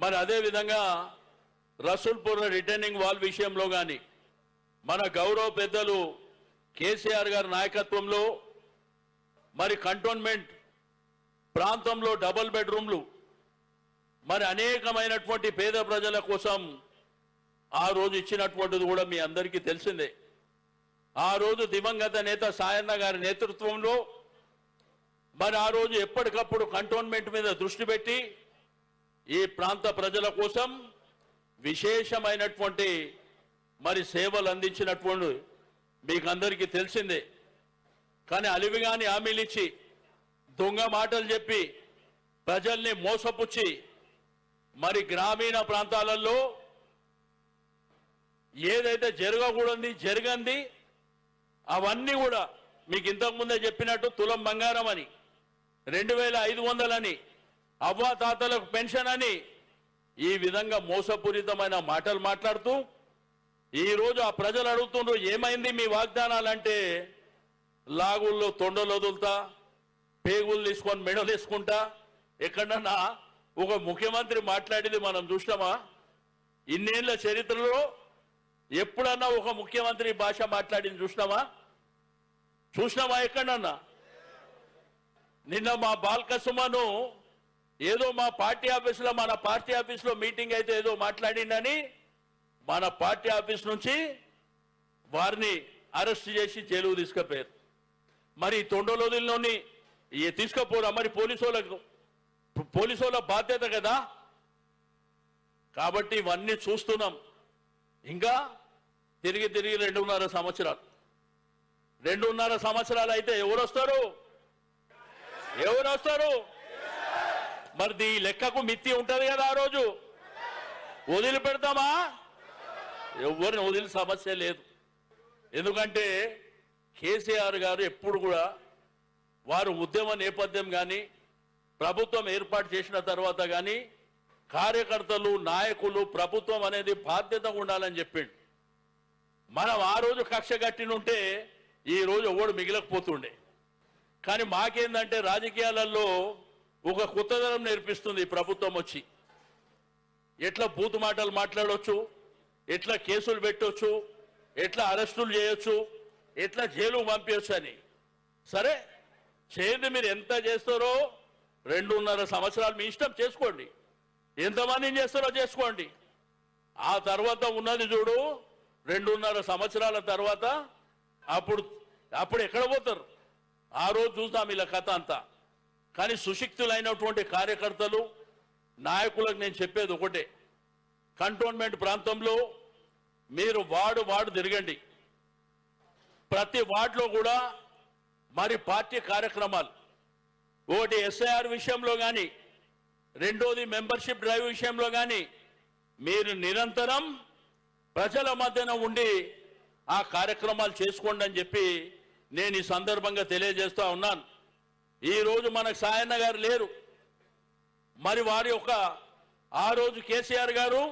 మరి అదే విధంగా రసూల్పూర్ రిటర్నింగ్ వాల్ విషయంలో కానీ మన గౌరవ పెద్దలు కేసీఆర్ గారి నాయకత్వంలో మరి కంటోన్మెంట్ ప్రాంతంలో డబుల్ బెడ్రూమ్లు మరి అనేకమైనటువంటి పేద ప్రజల కోసం ఆ రోజు ఇచ్చినటువంటిది కూడా మీ అందరికీ తెలిసిందే. ఆ రోజు దివంగత నేత సాయన్న గారి నేతృత్వంలో మరి ఆ రోజు ఎప్పటికప్పుడు కంటోన్మెంట్ మీద దృష్టి పెట్టి ఈ ప్రాంత ప్రజల కోసం విశేషమైనటువంటి మరి సేవలు అందించినటువంటి మీకు అందరికీ తెలిసిందే. కానీ అలివిగాని హామీలు ఇచ్చి దొంగ మాటలు చెప్పి ప్రజల్ని మోసపుచ్చి మరి గ్రామీణ ప్రాంతాలలో ఏదైతే జరగకూడదు జరిగింది అవన్నీ కూడా మీకు ఇంతకుముందే చెప్పినట్టు తులం బంగారం అని 2500 అని అవ్వాతాతలకు పెన్షన్ అని ఈ విధంగా మోసపూరితమైన మాటలు మాట్లాడుతూ ఈరోజు ఆ ప్రజలు అడుగుతుండ్రు ఏమైంది మీ వాగ్దానాలంటే లాగుల్లో తొండలు వదులుతా పేగులు తీసుకొని మెడలు వేసుకుంటా ఎక్కడన్నా ఒక ముఖ్యమంత్రి మాట్లాడేది మనం చూసినామా? ఇన్నేళ్ల చరిత్రలో ఎప్పుడన్నా ఒక ముఖ్యమంత్రి భాష మాట్లాడింది చూసినామా ఎక్కడన్నా? నిన్న మా బాల్కసుమను ఏదో మా పార్టీ ఆఫీసులో మన పార్టీ ఆఫీసులో మీటింగ్ అయితే ఏదో మాట్లాడిందని మన పార్టీ ఆఫీస్ నుంచి వారిని అరెస్ట్ చేసి జైలుకు తీసుకుపోయారు. మరి తొండలోదిలోని తీసుకుపోరా? మరి పోలీసుల బాధ్యత కదా. కాబట్టి ఇవన్నీ చూస్తున్నాం. ఇంకా తిరిగి 2.5 సంవత్సరాలు అయితే ఎవరు వస్తారు? మరి ఈ లెక్కకు మిత్తి ఉంటది కదా. ఆ రోజు వదిలిపెడతామా? ఎవరిని వదిలి సమస్య లేదు. ఎందుకంటే కేసీఆర్ గారు ఎప్పుడు కూడా వారు ఉద్యమ నేపథ్యం కానీ ప్రభుత్వం ఏర్పాటు చేసిన తర్వాత కానీ కార్యకర్తలు నాయకులు ప్రభుత్వం అనేది బాధ్యతగా ఉండాలని చెప్పిండు. మనం ఆ రోజు కక్ష కట్టినుంటే ఈ రోజు ఎవడు మిగిలకపోతుండే. కానీ మాకేందంటే రాజకీయాలలో ఒక కొత్తదనం నేర్పిస్తుంది ప్రభుత్వం వచ్చి. ఎట్లా బూతు మాటలు మాట్లాడవచ్చు, ఎట్లా కేసులు పెట్టవచ్చు, ఎట్లా అరెస్టులు చేయొచ్చు, ఎట్లా జైలుకు పంపించవచ్చు అని. సరే చేయండి, మీరు ఎంత చేస్తారో 2.5 సంవత్సరాలు మీ ఇష్టం చేసుకోండి, ఎంతమందిని చేస్తారో చేసుకోండి. ఆ తర్వాత ఉన్నది చూడు 2.5 సంవత్సరాల తర్వాత అప్పుడు ఎక్కడ పోతారు? ఆ రోజు చూద్దాం ఇలా కథ అంతా. కానీ సుశిక్తులైనటువంటి కార్యకర్తలు నాయకులకు నేను చెప్పేది ఒకటే, కంటోన్మెంట్ ప్రాంతంలో మీరు వార్డు తిరగండి. ప్రతి వార్డులో కూడా మరి పార్టీ కార్యక్రమాలు, ఒకటి ఎస్ఐఆర్ విషయంలో కానీ, రెండోది మెంబర్షిప్ డ్రైవ్ విషయంలో కానీ మీరు నిరంతరం ప్రజల మధ్యన ఉండి ఆ కార్యక్రమాలు చేసుకోండి అని చెప్పి నేను ఈ సందర్భంగా తెలియజేస్తా ఉన్నాను. ఈరోజు మనకు సాయన్న గారు లేరు. మరి వారి యొక్క ఆ రోజు కేసీఆర్ గారు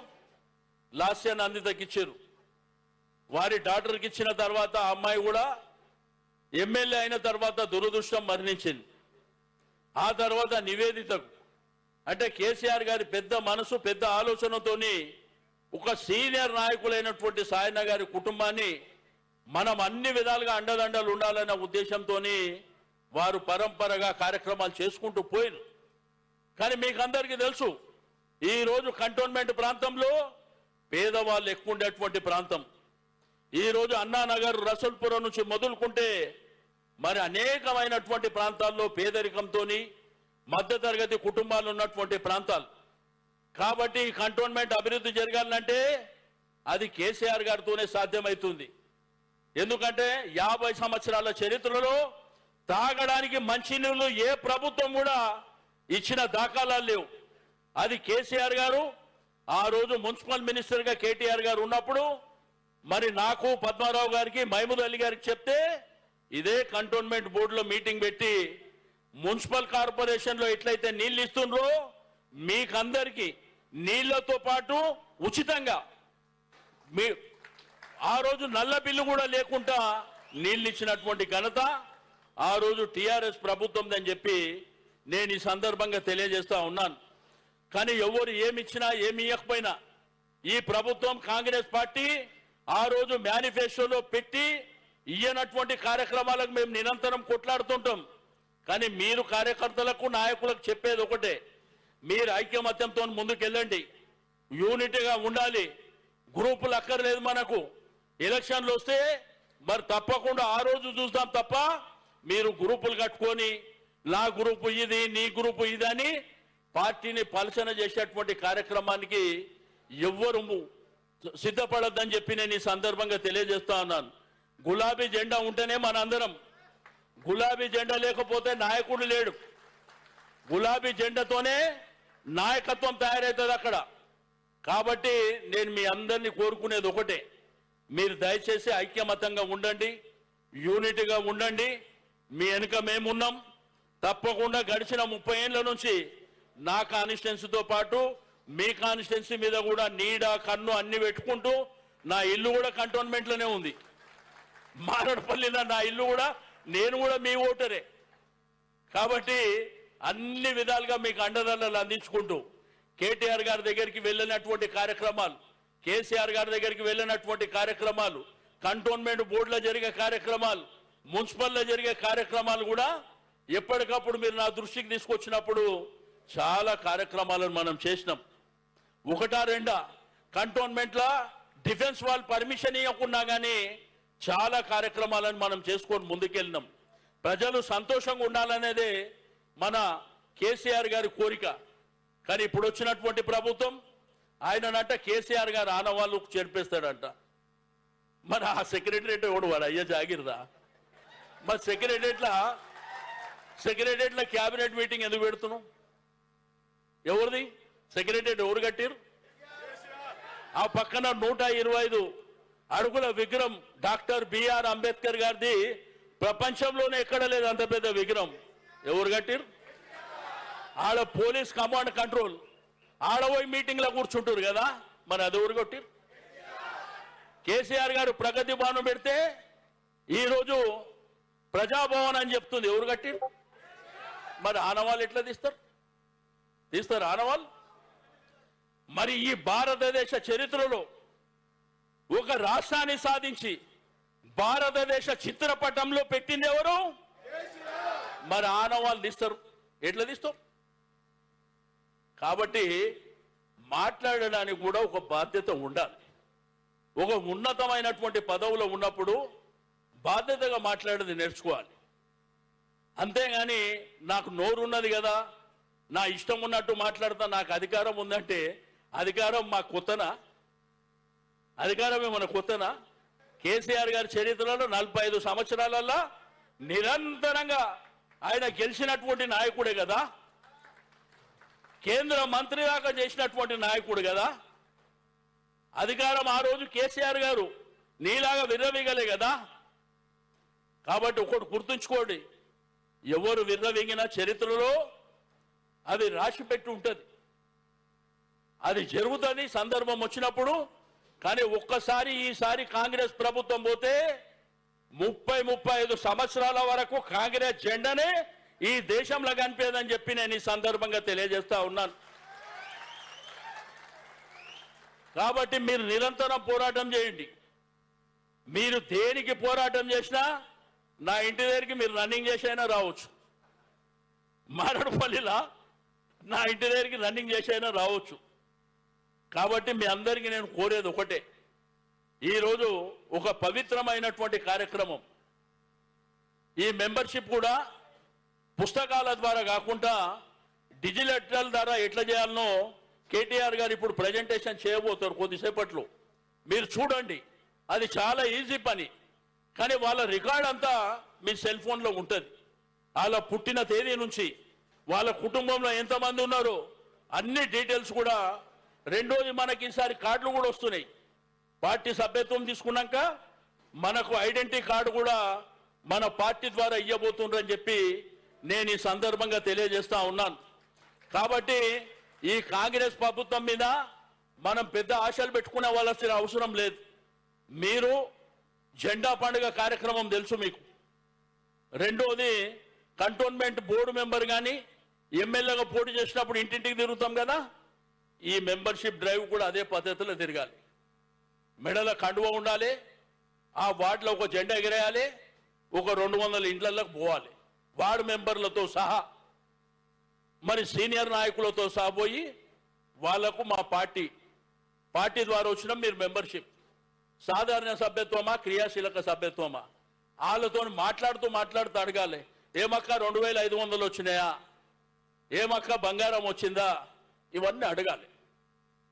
లాస్యాన్ని అందితకిచ్చారు. వారి డాక్టర్కి ఇచ్చిన తర్వాత ఆ అమ్మాయి కూడా ఎమ్మెల్యే అయిన తర్వాత దురదృష్టం మరణించింది. ఆ తర్వాత నివేదితకు అంటే కేసీఆర్ గారి పెద్ద మనసు పెద్ద ఆలోచనతోని ఒక సీనియర్ నాయకులైనటువంటి సాయన్న గారి కుటుంబాన్ని మనం అన్ని విధాలుగా అండదండలు ఉండాలనే ఉద్దేశంతో వారు పరంపరగా కార్యక్రమాలు చేసుకుంటూ పోయారు. కానీ మీకు అందరికీ తెలుసు ఈరోజు కంటోన్మెంట్ ప్రాంతంలో పేదవాళ్ళు ఎక్కువ ఉండేటువంటి ప్రాంతం. ఈరోజు అన్నానగర్ రసూల్పురం నుంచి మొదలుకుంటే మరి అనేకమైనటువంటి ప్రాంతాల్లో పేదరికంతో మధ్యతరగతి కుటుంబాలు ఉన్నటువంటి ప్రాంతాలు. కాబట్టి ఈ కంటోన్మెంట్ అభివృద్ధి జరగాలంటే అది కేసీఆర్ గారితోనే సాధ్యమవుతుంది. ఎందుకంటే 50 సంవత్సరాల చరిత్రలో తాగడానికి మంచినీళ్ళు ఏ ప్రభుత్వం కూడా ఇచ్చిన దాఖలాలు లేవు. అది కేసీఆర్ గారు ఆ రోజు మున్సిపల్ మినిస్టర్గా కేటీఆర్ గారు ఉన్నప్పుడు మరి నాకు పద్మారావు గారికి మహమూద్ అలీ గారికి చెప్తే ఇదే కంటోన్మెంట్ బోర్డులో మీటింగ్ పెట్టి మున్సిపల్ కార్పొరేషన్లో ఎట్లయితే నీళ్లు ఇస్తుండ్రో మీకందరికీ నీళ్లతో పాటు ఉచితంగా ఆ రోజు నల్ల బిల్లు కూడా లేకుండా నీళ్లు ఇచ్చినటువంటి ఘనత ఆ రోజు టీఆర్ఎస్ ప్రభుత్వం అని చెప్పి నేను ఈ సందర్భంగా తెలియజేస్తా ఉన్నాను. కానీ ఎవరు ఏమిచ్చినా ఏమి ఇవ్వకపోయినా ఈ ప్రభుత్వం కాంగ్రెస్ పార్టీ ఆ రోజు మేనిఫెస్టోలో పెట్టి ఇయ్యనటువంటి కార్యక్రమాలకు మేము నిరంతరం కొట్లాడుతుంటాం. కానీ మీరు కార్యకర్తలకు నాయకులకు చెప్పేది ఒకటే, మీరు ఐక్యమత్యంతో ముందుకెళ్ళండి, యూనిటీగా ఉండాలి. గ్రూపులు అక్కర్లేదు మనకు. ఎలక్షన్లు వస్తే మరి తప్పకుండా ఆ రోజు చూస్తాం తప్ప మీరు గ్రూపులు కట్టుకొని నా గ్రూపు ఇది నీ గ్రూపు ఇది అని పార్టీని పలచన చేసేటువంటి కార్యక్రమానికి ఎవ్వరు సిద్ధపడద్దని చెప్పి నేను ఈ సందర్భంగా తెలియజేస్తా ఉన్నాను. గులాబీ జెండా ఉంటేనే మనందరం, గులాబీ జెండా లేకపోతే నాయకుడు లేడు. గులాబీ జెండాతోనే నాయకత్వం తయారవుతుంది అక్కడ. కాబట్టి నేను మీ అందరినీ కోరుకునేది ఒకటే, మీరు దయచేసి ఐక్యమత్యంగా ఉండండి, యూనిటీగా ఉండండి. మీ వెనుక మేమున్నాం. తప్పకుండా గడిచిన 30 ఏళ్ల నుంచి నా కాన్స్టిట్యున్సీతో పాటు మీ కాన్స్టిట్యున్సీ మీద కూడా నీడ కన్ను అన్ని పెట్టుకుంటూ, నా ఇల్లు కూడా కంటోన్మెంట్లోనే ఉంది. మారడపల్లిలో నా ఇల్లు కూడా, నేను కూడా మీ ఓటరే. కాబట్టి అన్ని విధాలుగా మీకు అండదండలు అందించుకుంటూ కేటీఆర్ గారి దగ్గరికి వెళ్ళినటువంటి కార్యక్రమాలు, కేసీఆర్ గారి దగ్గరికి వెళ్ళినటువంటి కార్యక్రమాలు, కంటోన్మెంట్ బోర్డులో జరిగే కార్యక్రమాలు, మున్సిపల్లో జరిగే కార్యక్రమాలు కూడా ఎప్పటికప్పుడు మీరు నా దృష్టికి తీసుకొచ్చినప్పుడు చాలా కార్యక్రమాలను మనం చేసినాం. ఒకటా రెండా కంటోన్మెంట్లో డిఫెన్స్ వాళ్ళు పర్మిషన్ ఇవ్వకుండా కానీ చాలా కార్యక్రమాలను మనం చేసుకొని ముందుకెళ్ళినాం. ప్రజలు సంతోషంగా ఉండాలనేదే మన కేసీఆర్ గారి కోరిక. కానీ ఇప్పుడు వచ్చినటువంటి ప్రభుత్వం ఆయనంట కేసీఆర్ గారు ఆనవాళ్ళు చేర్పేస్తాడంట. మరి ఆ సెక్రటరియట్ ఎవడు వాడు అయ్యా జాగిరదా? మరి సెక్రటరియట్లో క్యాబినెట్ మీటింగ్ ఎందుకు పెడుతున్నాం? ఎవరిది సెక్రటరియట్? ఎవరు కట్టిరు? ఆ పక్కన 125 అడుగుల విగ్రహం డాక్టర్ బిఆర్ అంబేద్కర్ గారిది ప్రపంచంలోనే ఎక్కడ లేదు అంత పెద్ద విగ్రహం. ఎవరు కట్టిరు? ఆడ పోలీస్ కమాండ్ కంట్రోల్ ఆడపోయి మీటింగ్ లో కూర్చుంటారు కదా, మరి అది ఎవరు కొట్టిరు? కేసీఆర్ గారు ప్రగతి భవనం పెడితే ఈరోజు ప్రజాభవన్ అని చెప్తుంది. ఎవరు కట్టిరు? మరి ఆనవాళ్ళు ఎట్లా తీస్తారు ఆనవాళ్ళు? మరి ఈ భారతదేశ చరిత్రలో ఒక రాష్ట్రాన్ని సాధించి భారతదేశ చిత్రపటంలో పెట్టింది ఎవరు? మరి ఆనవాళ్ళు తీస్తారు, ఎట్లా తీస్తారు? కాబట్టి మాట్లాడడానికి కూడా ఒక బాధ్యత ఉండాలి. ఒక ఉన్నతమైనటువంటి పదవులో ఉన్నప్పుడు బాధ్యతగా మాట్లాడేది నేర్చుకోవాలి. అంతేగాని నాకు నోరున్నది కదా, నా ఇష్టం ఉన్నట్టు మాట్లాడతా, నాకు అధికారం ఉందంటే అధికారం మా కొత్తనా? అధికారం ఏమన్నా కొత్తనా? కేసీఆర్ గారి చరిత్రలో 45 సంవత్సరాలలో నిరంతరంగా ఆయన గెలిచినటువంటి నాయకుడే కదా, కేంద్ర మంత్రి దాకా చేసినటువంటి నాయకుడు కదా. అధికారం ఆ రోజు కేసీఆర్ గారు నీలాగా విర్రవీగలే కదా. కాబట్టి ఒకటి గుర్తుంచుకోండి, ఎవరు విర్రవీగిన చరిత్రలో అది రాసి పెట్టి ఉంటుంది, అది జరుగుతుంది సందర్భం వచ్చినప్పుడు. కానీ ఒక్కసారి ఈసారి కాంగ్రెస్ ప్రభుత్వం పోతే 30-35 సంవత్సరాల వరకు కాంగ్రెస్ జెండానే ఈ దేశంలో కనిపేదని చెప్పి నేను ఈ సందర్భంగా తెలియజేస్తా ఉన్నాను. కాబట్టి మీరు నిరంతరం పోరాటం చేయండి. మీరు దేనికి పోరాటం చేసినా నా ఇంటి దగ్గరికి మీరు రన్నింగ్ చేసైనా రావచ్చు. మారడపల్లిలా నా ఇంటి దగ్గరికి రన్నింగ్ చేసైనా రావచ్చు. కాబట్టి మీ అందరికీ నేను కోరేది ఒకటే, ఈరోజు ఒక పవిత్రమైనటువంటి కార్యక్రమం. ఈ మెంబర్షిప్ కూడా పుస్తకాల ద్వారా కాకుండా డిజిటల్ ద్వారా ఎట్లా చేయాలనో కేటీఆర్ గారు ఇప్పుడు ప్రజెంటేషన్ చేయబోతారు కొద్దిసేపట్లో. మీరు చూడండి, అది చాలా ఈజీ పని. కానీ వాళ్ళ రికార్డ్ అంతా మీ సెల్ ఫోన్లో ఉంటుంది. వాళ్ళ పుట్టిన తేదీ నుంచి వాళ్ళ కుటుంబంలో ఎంతమంది ఉన్నారో అన్ని డీటెయిల్స్ కూడా. రెండోది, మనకి ఈసారి కార్డులు కూడా వస్తున్నాయి. పార్టీ సభ్యత్వం తీసుకున్నాక మనకు ఐడెంటిటీ కార్డు కూడా మన పార్టీ ద్వారా ఇవ్వబోతుండ్రని చెప్పి నేను ఈ సందర్భంగా తెలియజేస్తా ఉన్నాను. కాబట్టి ఈ కాంగ్రెస్ ప్రభుత్వం మీద మనం పెద్ద ఆశలు పెట్టుకునే వాళ్ళసిన అవసరం లేదు. మీరు జెండా పండుగ కార్యక్రమం తెలుసు మీకు. రెండోది, కంటోన్మెంట్ బోర్డు మెంబర్ కానీ ఎమ్మెల్యేగా పోటీ చేసినప్పుడు ఇంటింటికి తిరుగుతాం కదా, ఈ మెంబర్షిప్ డ్రైవ్ కూడా అదే పద్ధతిలో తిరగాలి. మెడల కండువ ఉండాలి, ఆ వార్డులో ఒక జెండా ఎగిరేయాలి, ఒక 200 ఇండ్లలోకి పోవాలి వార్డు మెంబర్లతో సహా. మరి సీనియర్ నాయకులతో సహా పోయి వాళ్లకు మా పార్టీ ద్వారా వచ్చిన మీరు మెంబర్షిప్ సాధారణ సభ్యత్వమా క్రియాశీలక సభ్యత్వమా వాళ్ళతో మాట్లాడుతూ అడగాలి. ఏమక్క 2500 వచ్చినాయా, ఏమక్క బంగారం వచ్చిందా, ఇవన్నీ అడగాలి.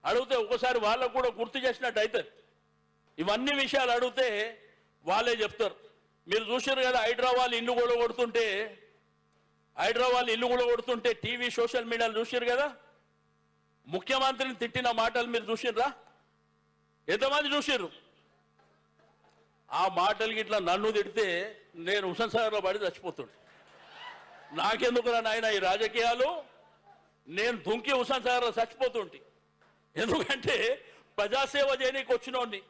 అడిగితే ఒకసారి వాళ్ళకు కూడా గుర్తు చేసినట్టు అవుతుంది. ఇవన్నీ విషయాలు అడిగితే వాళ్ళే చెప్తారు. మీరు చూసారు కదా హైదరాబాద్ ఇల్లు కూడా కొడుతుంటే టీవీ సోషల్ మీడియాలో చూసారు కదా. ముఖ్యమంత్రిని తిట్టిన మాటలు మీరు చూసిర్రా? ఎంతమంది చూసిర్రు? ఆ మాటలకి ఇట్లా నన్ను తిడితే నేను హుస్సేన్ సాగర్లో పడి చచ్చిపోతుండే. నాకెందుకురా నాయన ఈ రాజకీయాలు, నేను దుంకి హుస్సేన్ సాగర్లో చచ్చిపోతుంటే. ఎందుకంటే ప్రజాసేవ చేయడానికి వచ్చినోడిని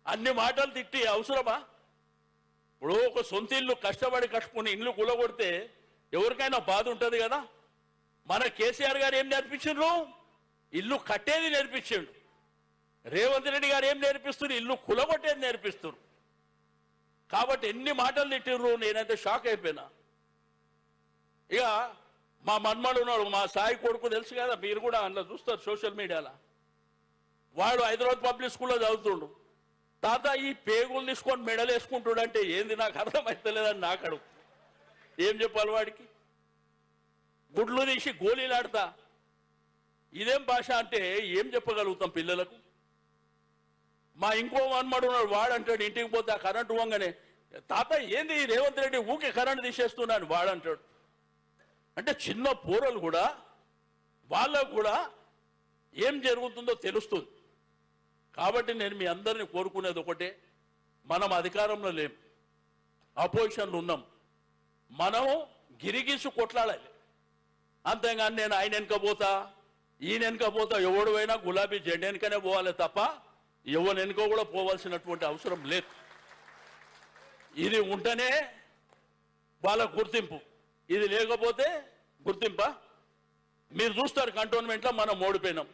అన్ని మాటలు తిట్టి అవసరమా? ఇప్పుడు ఒక సొంత ఇల్లు కష్టపడి కట్టుకుని ఇల్లు కూలగొడితే ఎవరికైనా బాధ ఉంటుంది కదా. మన కేసీఆర్ గారు ఏం నేర్పించిండ్రు? ఇల్లు కట్టేది నేర్పించిండు. రేవంత్ రెడ్డి గారు ఏం నేర్పిస్తున్నారు? ఇల్లు కూలగొట్టేది నేర్పిస్తున్నారు. కాబట్టి ఎన్ని మాటలు తిట్టిర్రు, నేనైతే షాక్ అయిపోయినా. ఇక మా మన్మడు ఉన్నాడు, మా సాయి కొడుకు తెలుసు కదా, మీరు కూడా అందులో చూస్తారు సోషల్ మీడియాలో. వాడు హైదరాబాద్ పబ్లిక్ స్కూల్లో చదువుతుండు. తాత ఈ పేగులు తీసుకొని మెడలు వేసుకుంటాడంటే ఏంది నాకు అర్థమవుతలేదని నాకు అడుగు. ఏం చెప్పాలి వాడికి? గుడ్లు తీసి గోళీలాడతా ఇదేం భాష అంటే ఏం చెప్పగలుగుతాం పిల్లలకు? మా ఇంకో మన్మడు ఉన్నాడు, వాడంటాడు ఇంటికి పోతే ఆ కరెంటు వంగనే, తాత ఏంది రేవంత్ రెడ్డి ఊకే కరెంటు తీసేస్తున్నాను వాడంటాడు. అంటే చిన్న పోరలు కూడా వాళ్ళకు కూడా ఏం జరుగుతుందో తెలుస్తుంది. కాబట్టి నేను మీ అందరినీ కోరుకునేది ఒకటే, మనం అధికారంలో లేం, అపోజిషన్లో ఉన్నాం, మనం గిరిగీసు కొట్లాడాలి. అంతేగాని నేను ఆయన వెనుక పోతా ఈయన వెనుక పోతా, ఎవడు అయినా గులాబీ జెండా వెనుకనే పోవాలి తప్ప ఎవరి వెనుక కూడా పోవాల్సినటువంటి అవసరం లేదు. ఇది ఉంటేనే వాళ్ళ గుర్తింపు, ఇది లేకపోతే గుర్తింపా? మీరు చూస్తారు కంటోన్మెంట్లో మనం ఓడిపోయినాం,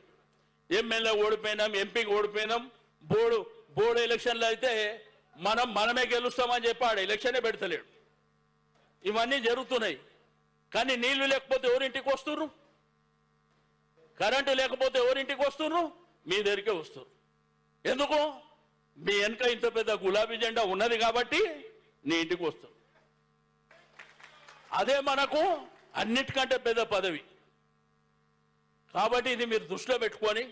ఎమ్మెల్యే ఓడిపోయినాం, ఎంపీకి ఓడిపోయినాం. బోర్డు ఎలక్షన్లో అయితే మనమే గెలుస్తామని చెప్పి ఆడ ఎలక్షనే పెడతలేడు. ఇవన్నీ జరుగుతున్నాయి. కానీ నీళ్లు లేకపోతే ఎవరింటికి వస్తున్నారు? కరెంటు లేకపోతే ఎవరింటికి వస్తున్నారు? మీ దగ్గరికే వస్తారు. ఎందుకు? మీ వెనుక ఇంత పెద్ద గులాబీ జెండా ఉన్నది కాబట్టి నీ ఇంటికి వస్తారు. అదే మనకు అన్నిటికంటే పెద్ద పదవి. కాబట్టి ఇది మీరు దృష్టిలో పెట్టుకొని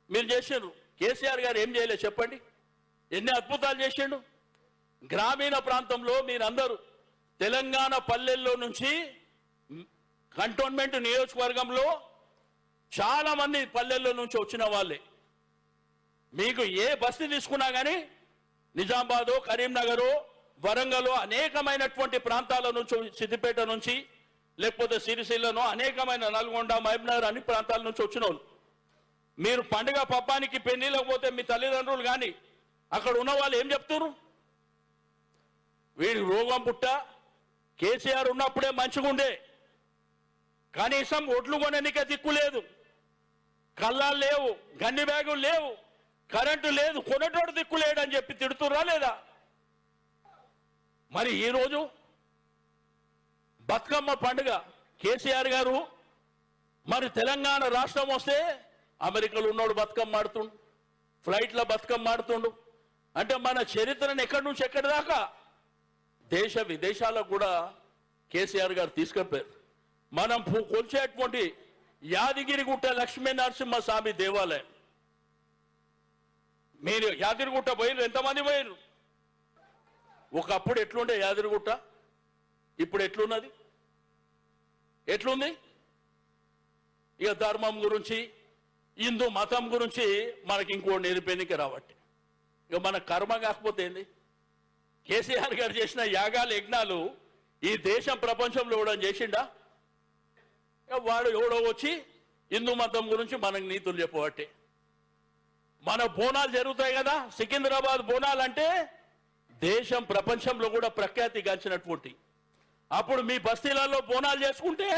మీరు చేసిండ్రు. కేసీఆర్ గారు ఏం చేయలేదు చెప్పండి? ఎన్ని అద్భుతాలు చేసిండు. గ్రామీణ ప్రాంతంలో మీరందరూ తెలంగాణ పల్లెల్లో నుంచి కంటోన్మెంట్ నియోజకవర్గంలో చాలా మంది పల్లెల్లో నుంచి వచ్చిన వాళ్ళే. మీకు ఏ బస్సు తీసుకున్నా కానీ నిజామాబాదు, కరీంనగరు, వరంగల్ అనేకమైనటువంటి ప్రాంతాల నుంచి, సిద్దిపేట నుంచి, లేకపోతే సిరిసిల్లను, అనేకమైన నల్గొండ, మహబూబ్నగర్ అన్ని ప్రాంతాల నుంచి వచ్చిన వాళ్ళు. మీరు పండుగ పబ్బానికి పెళ్లిలోకి పోతే మీ తల్లిదండ్రులు కానీ అక్కడ ఉన్న వాళ్ళు ఏం చెప్తున్నారు? వీడి రోగం పుట్ట కేసీఆర్ ఉన్నప్పుడే మంచిగుండే, కనీసం ఒడ్లు కొననికే దిక్కు లేదు, కళ్ళాలు లేవు, గన్ని బ్యాగులు లేవు, కరెంటు లేదు, కొనేటోడు దిక్కు లేడని చెప్పి తిడుతుర్రా లేదా? మరి ఈరోజు బతుకమ్మ పండుగ కేసీఆర్ గారు మరి తెలంగాణ రాష్ట్రం వస్తే అమెరికాలో ఉన్నోడు బతుకమ్మ ఆడుతుండు, ఫ్లైట్లో బతుకమ్మ ఆడుతుండు. అంటే మన చరిత్రను ఎక్కడి నుంచి ఎక్కడి దాకా దేశ విదేశాలకు కూడా కేసీఆర్ గారు తీసుకెళ్లారు. మనం కొలిచేటువంటి యాదగిరిగుట్ట లక్ష్మీ నరసింహ స్వామి దేవాలయం, మీరు యాదగిరిగుట్ట పోయిన ఎంతమంది పోయినారు? ఒకప్పుడు ఎట్లుండే యాదగిరిగుట్ట, ఇప్పుడు ఎట్లున్నది? ఎట్లుంది? ఇక ధర్మం గురించి, హిందూ మతం గురించి మనకి ఇంకో నేర్పేనికి రావట్టి. ఇక మన కర్మ కాకపోతే ఏంది? కేసీఆర్ గారు చేసిన యాగాలు, యజ్ఞాలు ఈ దేశం ప్రపంచంలో ఎవడో చేసిండా? వాడు ఎవడో వచ్చి హిందూ మతం గురించి మనకు నీతులు చెప్పబట్టే. మన బోనాలు జరుగుతాయి కదా, సికింద్రాబాద్ బోనాలు అంటే దేశం ప్రపంచంలో కూడా ప్రఖ్యాతి గాంచినటువంటి. అప్పుడు మీ బస్తీలలో బోనాలు చేసుకుంటే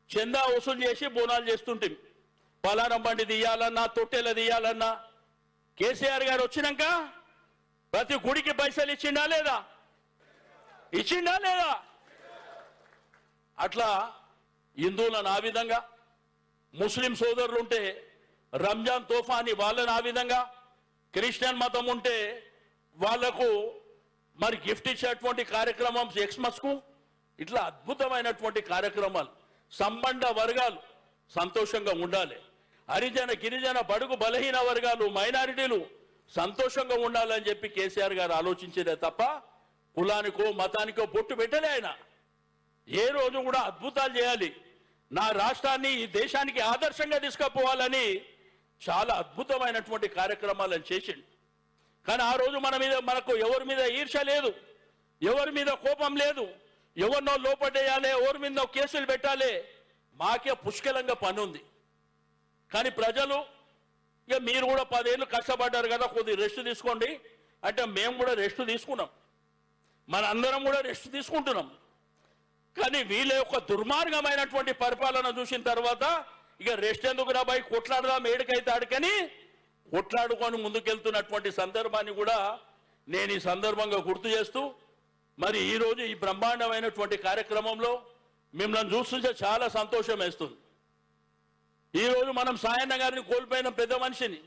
చందా వసూలు చేసి బోనాలు చేస్తుంటే పలారం బండి తీయాలన్నా తొట్టెల తీయాలన్నా కేసీఆర్ గారు వచ్చినాక ప్రతి గుడికి పైసలు ఇచ్చిండా లేదా? ఇచ్చిండా లేదా? అట్లా హిందువులను ఆ విధంగా, ముస్లిం సోదరులుంటే రంజాన్ తోఫా అని వాళ్ళని ఆ విధంగా, క్రిస్టియన్ మతం ఉంటే వాళ్లకు మరి గిఫ్ట్ ఇచ్చేటువంటి కార్యక్రమం ఎక్స్మస్ కు, ఇట్లా అద్భుతమైనటువంటి కార్యక్రమాలు. సంబంధ వర్గాలు సంతోషంగా ఉండాలి, హరిజన గిరిజన బడుగు బలహీన వర్గాలు మైనారిటీలు సంతోషంగా ఉండాలని చెప్పి కేసీఆర్ గారు ఆలోచించేదే తప్ప కులానికో మతానికో పొట్టు పెట్టలే. ఆయన ఏ రోజు కూడా అద్భుతాలు చేయాలి, నా రాష్ట్రాన్ని ఈ దేశానికి ఆదర్శంగా తీసుకుపోవాలని చాలా అద్భుతమైనటువంటి కార్యక్రమాలను చేసిండు. కానీ ఆ రోజు మనకు ఎవరి మీద ఈర్ష్య లేదు, ఎవరి మీద కోపం లేదు, ఎవరినో లోపడేయాలి, ఎవరి మీద కేసులు పెట్టాలి, మాకే పుష్కలంగా పని ఉంది. కానీ ప్రజలు ఇక మీరు కూడా 10 ఏళ్ళు కష్టపడ్డారు కదా, కొద్దిగా రెస్ట్ తీసుకోండి అంటే మేము కూడా రెస్ట్ తీసుకున్నాం, మన అందరం కూడా రెస్ట్ తీసుకుంటున్నాం. కానీ వీళ్ళ యొక్క దుర్మార్గమైనటువంటి పరిపాలన చూసిన తర్వాత ఇక రెస్ట్ ఎందుకు రాబాయి, కొట్లాడదాం ఏడుకైతే ఆడుకని కొట్లాడుకొని ముందుకెళ్తున్నటువంటి సందర్భాన్ని కూడా నేను ఈ సందర్భంగా గుర్తు చేస్తూ, మరి ఈరోజు ఈ బ్రహ్మాండమైనటువంటి కార్యక్రమంలో మిమ్మల్ని చూస్తుంటే చాలా సంతోషం వేస్తుంది. ఈరోజు మనం సాయన్న గారిని కోల్పోయిన పెద్ద మనిషిని,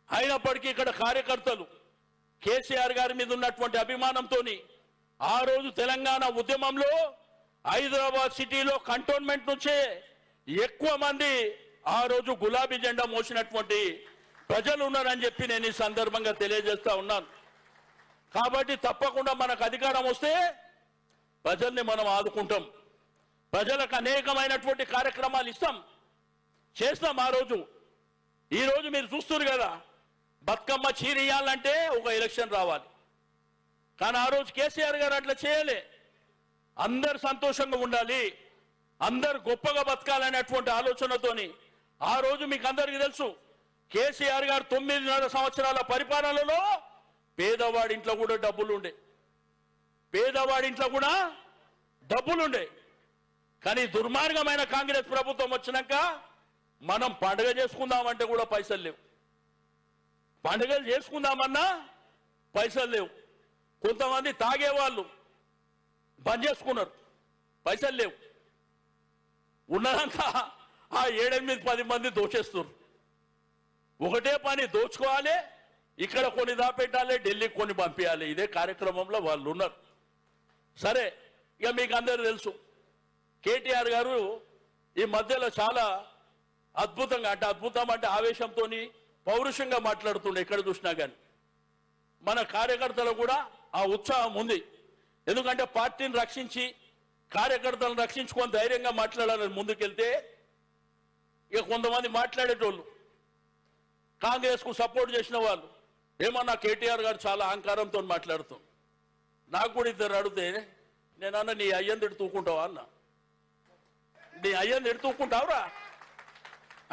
అయినప్పటికీ ఇక్కడ కార్యకర్తలు కేసీఆర్ గారి మీద ఉన్నటువంటి అభిమానంతో ఆ రోజు తెలంగాణ ఉద్యమంలో హైదరాబాద్ సిటీలో కంటోన్మెంట్ నుంచే ఎక్కువ మంది ఆ రోజు గులాబీ జెండా మోసినటువంటి ప్రజలు ఉన్నారని చెప్పి నేను ఈ సందర్భంగా తెలియజేస్తా ఉన్నాను. కాబట్టి తప్పకుండా మనకు అధికారం వస్తే ప్రజల్ని మనం ఆదుకుంటాం, ప్రజలకు అనేకమైనటువంటి కార్యక్రమాలు చేస్తాం. ఆ రోజు ఈ రోజు మీరు చూస్తున్నారు కదా, బతుకమ్మ చీరియాలంటే ఒక ఎలక్షన్ రావాలి. కానీ ఆ రోజు కేసీఆర్ గారు అట్లా చేయలే. అందరు సంతోషంగా ఉండాలి, అందరు గొప్పగా బతకాలనేటువంటి ఆలోచనతోని ఆ రోజు మీకు అందరికీ తెలుసు, కేసీఆర్ గారు 9.5 సంవత్సరాల పరిపాలనలో పేదవాడింట్లో కూడా డబ్బులుండే, పేదవాడింట్లో కూడా డబ్బులుండే. కానీ దుర్మార్గమైన కాంగ్రెస్ ప్రభుత్వం వచ్చినాక మనం పండుగ చేసుకుందామంటే కూడా పైసలు లేవు, పండుగలు చేసుకుందామన్నా పైసలు లేవు. కొంతమంది తాగేవాళ్ళు బంద్ చేసుకున్నారు, పైసలు లేవు. ఉన్నదంతా ఆ 7-8-10 మంది దోచేస్తున్నారు. ఒకటే పని, దోచుకోవాలి, ఇక్కడ కొన్ని దాపెట్టాలి, ఢిల్లీకి కొన్ని పంపించాలి. ఇదే కార్యక్రమంలో వాళ్ళు ఉన్నారు. సరే, ఇక మీకు అందరూ తెలుసు కేటీఆర్ గారు ఈ మధ్యలో చాలా అద్భుతంగా, అంటే అద్భుతం అంటే ఆవేశంతో పౌరుషంగా మాట్లాడుతుండే ఎక్కడ చూసినా కానీ. మన కార్యకర్తలు కూడా ఆ ఉత్సాహం ఉంది, ఎందుకంటే పార్టీని రక్షించి కార్యకర్తలను రక్షించుకొని ధైర్యంగా మాట్లాడాలని ముందుకెళ్తే ఇక కొంతమంది మాట్లాడేటోళ్ళు కాంగ్రెస్ కు సపోర్ట్ చేసిన వాళ్ళు ఏమన్నా కేటీఆర్ గారు చాలా అహంకారంతో మాట్లాడుతాం. నాకు కూడా ఇద్దరు అడిగితే నేనన్నా నీ అయ్యని తిడుతూకుంటావా అన్న, నీ అయ్యని తిడుతూకుంటావురా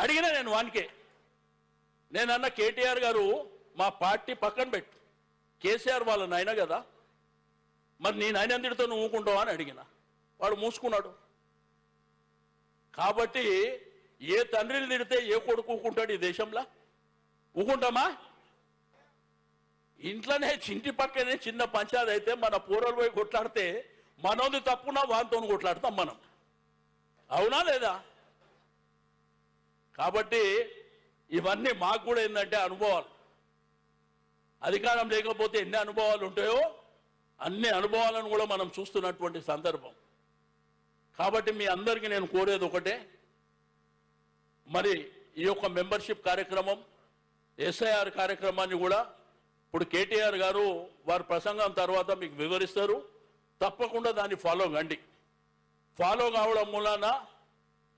అడిగినా నేను వానికే. నేనన్నా కేటీఆర్ గారు మా పార్టీ పక్కన పెట్టు, కేసీఆర్ వాళ్ళ నాయన కదా, మరి నీ నాయన తిడుతూ నువ్వు ఊకుంటావా అని అడిగిన. వాడు మూసుకున్నాడు. కాబట్టి ఏ తండ్రిని తిడితే ఏ కొడుకు ఊకుంటాడు ఈ దేశంలో? ఊకుంటామా? ఇంట్లోనే చింటి పక్కనే చిన్న పంచాయతీ అయితే మన పూర్వలు పోయి కొట్లాడితే మనోది తప్పున వాంతో కొట్లాడతాం మనం, అవునా లేదా? కాబట్టి ఇవన్నీ మాకు కూడా ఏంటంటే అనుభవాలు. అధికారం లేకపోతే ఎన్ని అనుభవాలు ఉంటాయో అన్ని అనుభవాలను కూడా మనం చూస్తున్నటువంటి సందర్భం. కాబట్టి మీ అందరికీ నేను కోరేది ఒకటే, మరి ఈ యొక్క మెంబర్షిప్ కార్యక్రమం, ఎస్ఐఆర్ కార్యక్రమాన్ని కూడా ఇప్పుడు కేటీఆర్ గారు వారి ప్రసంగం తర్వాత మీకు వివరిస్తారు. తప్పకుండా దాన్ని ఫాలో కండి. ఫాలో కావడం మూలాన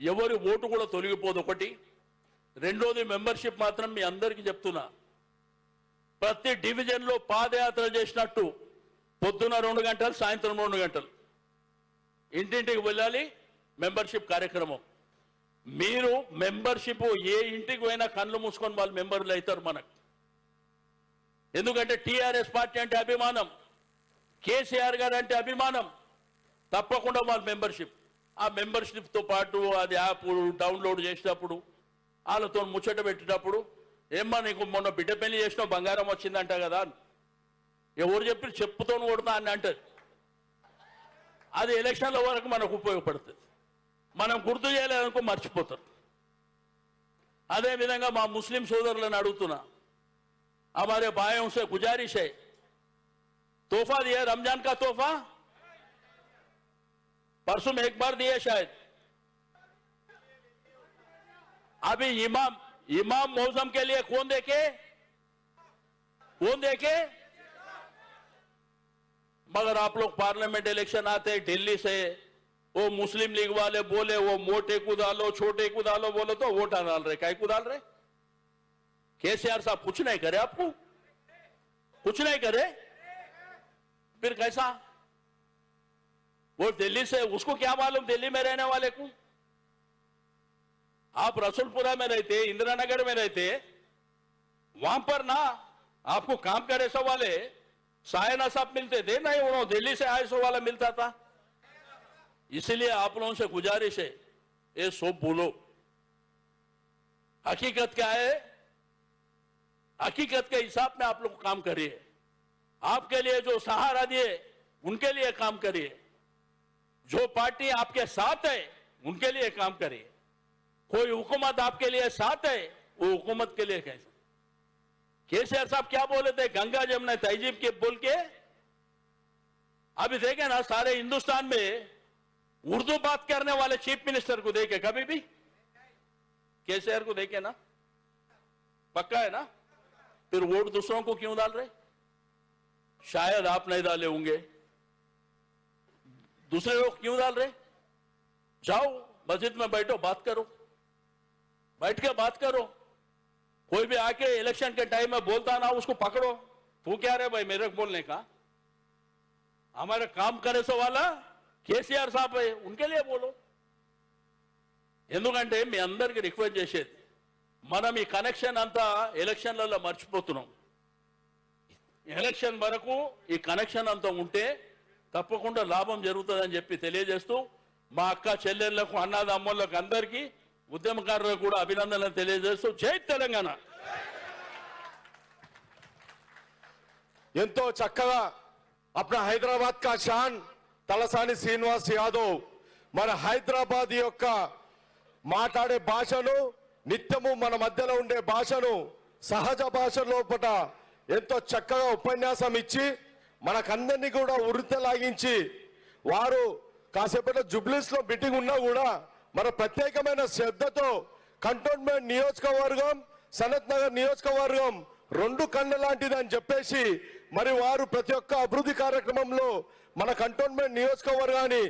ఎవరి ఓటు కూడా తొలగిపోదు ఒకటి. రెండోది, మెంబర్షిప్ మాత్రం మీ అందరికీ చెప్తున్నా, ప్రతి డివిజన్లో పాదయాత్ర చేసినట్టు పొద్దున 2 గంటలు, సాయంత్రం 2 గంటలు ఇంటింటికి వెళ్ళాలి మెంబర్షిప్ కార్యక్రమం. మీరు మెంబర్షిప్ ఏ ఇంటికి పోయినా కళ్ళు మూసుకొని వాళ్ళు మెంబర్లు అవుతారు మనకు. ఎందుకంటే టీఆర్ఎస్ పార్టీ అంటే అభిమానం, కేసీఆర్ గారు అంటే అభిమానం. తప్పకుండా వాళ్ళ మెంబర్షిప్, ఆ మెంబర్షిప్తో పాటు అది యాప్ డౌన్లోడ్ చేసినప్పుడు వాళ్ళతో ముచ్చట పెట్టేటప్పుడు ఏమ్మా నీకు మొన్న బిడ్డ పెళ్లి చేసినావు బంగారం వచ్చిందంట కదా, ఎవరు చెప్పి చెప్పుతో కొడతా అని అంటారు. అది ఎలక్షన్ల వరకు మనకు ఉపయోగపడుతుంది. మనం గుర్తు చేయలేదనుకో మర్చిపోతారు. అదేవిధంగా మా ముస్లిం సోదరులను అడుగుతున్నా, हमारे भाइयों से गुजारिश है, तोहफा दिया रमजान का तोहफा, परसों में एक बार दिए शायद, अभी इमाम मौसम के लिए कौन देखे मगर आप लोग पार्लियामेंट इलेक्शन आते दिल्ली से, वो मुस्लिम लीग वाले बोले वो मोटे को डालो छोटे को डालो बोलो तो वोट डाल रहे, काय को डाल रहे? केसीआर साहब कुछ नहीं करे, आपको कुछ नहीं करे, फिर कैसा? वो दिल्ली से, उसको क्या मालूम दिल्ली में रहने वाले को? आप रसूलपुरा में रहते, इंदिरा नगर में रहते, वहां पर ना आपको काम करे सो वाले सायना साहब मिलते थे, नहीं उन्होंने दिल्ली से आए सो वाला मिलता था। इसलिए आप लोगों से गुजारिश है, ये सब बोलो। हकीकत क्या है? हकीकत के हिसाब में आप लोग काम करिए। आपके लिए जो सहारा दिए उनके लिए काम करिए, जो पार्टी आपके साथ है उनके लिए काम करिए। कोई हुकूमत आपके लिए साथ है, वो हुकूमत के लिए कैसे? केसीआर साहब क्या बोले थे गंगा जमुना तहजीब के बोल के? अभी देखे ना सारे हिंदुस्तान में उर्दू बात करने वाले चीफ मिनिस्टर को देखे कभी भी? केसीआर को देखे ना? पक्का है ना? फिर वोट दूसरों को क्यों डाल रहे? शायद आप नहीं डाले होंगे, दूसरे लोग क्यों डाल रहे? जाओ मस्जिद में बैठो, बात करो, बैठ के बात करो। कोई भी आके इलेक्शन के टाइम में बोलता ना उसको पकड़ो, तू क्या रे भाई मेरे को बोलने का? हमारे काम करे सो वाला కేసీఆర్ సాబ్ उनके लिए बोलो। ఎందుకంటే మీ అందరికి రిక్వెస్ట్ చేసేది, మనం ఈ కనెక్షన్ అంతా ఎలక్షన్లలో మర్చిపోతున్నాం. ఎలక్షన్ వరకు ఈ కనెక్షన్ అంతా ఉంటే తప్పకుండా లాభం జరుగుతుందని చెప్పి తెలియజేస్తూ, మా అక్క చెల్లెళ్లకు అన్నదమ్ములకు అందరికీ ఉద్యమకారులకు కూడా అభినందనలు తెలియజేస్తూ జై తెలంగాణ. ఎంతో చక్కగా अपना హైదరాబాద్ का शान తలసాని శ్రీనివాస్ యాదవ్ మన హైదరాబాద్ యొక్క మాట్లాడే భాషను, నిత్యము మన మధ్యలో ఉండే భాషను సహజ భాష లోపల ఎంతో చక్కగా ఉపన్యాసం ఇచ్చి మనకందరినీ కూడా ఉరితలాగించి, వారు కాసేపటి జుబ్లీస్ లో మీటింగ్ ఉన్నా కూడా మన ప్రత్యేకమైన శ్రద్ధతో కంటోన్మెంట్ నియోజకవర్గం, సనత్ నగర్ నియోజకవర్గం రెండు కళ్ళ లాంటిదని చెప్పేసి మరి వారు ప్రతి ఒక్క అభివృద్ధి కార్యక్రమంలో మన కంటోన్మెంట్ నియోజకవర్గాన్ని